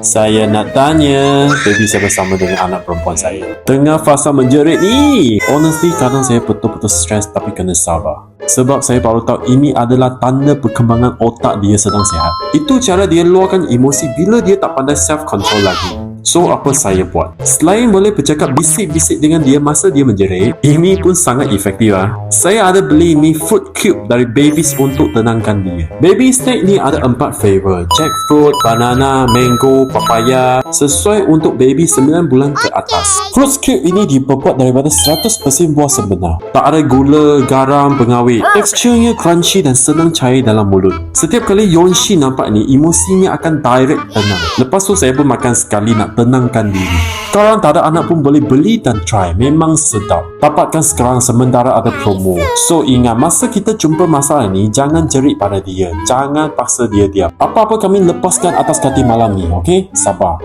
Saya nak tanya, baby saya bersama dengan anak perempuan saya. Tengah fasa menjerit ni. Honestly, kadang saya betul-betul stres tapi kena sabar. Sebab saya baru tahu ini adalah tanda perkembangan otak dia sedang sihat. Itu cara dia luahkan emosi bila dia tak pandai self-control lagi. So, apa saya buat? Selain boleh bercakap bisik-bisik dengan dia masa dia menjerit, ini pun sangat efektif lah. Saya ada beli ni fruit cube dari Babies untuk tenangkan dia. Baby snack ni ada 4 flavor: jackfruit, banana, mango, papaya, sesuai untuk baby 9 bulan ke atas. Fruit cube ini diperbuat daripada 100% buah sebenar. Tak ada gula, garam, pengawet. Teksturnya crunchy dan senang cair dalam mulut. Setiap kali Yonshi nampak ni, emosinya akan direct tenang. Lepas tu saya pun makan sekali nak tenangkan diri. Kalau tak ada anak pun boleh beli dan try. Memang sedap. Dapatkan sekarang sementara ada promo. So ingat, masa kita jumpa masalah ni, jangan jerit pada dia. Jangan paksa dia diam. Apa-apa kami lepaskan atas kaki malam ni, okey? Sabar.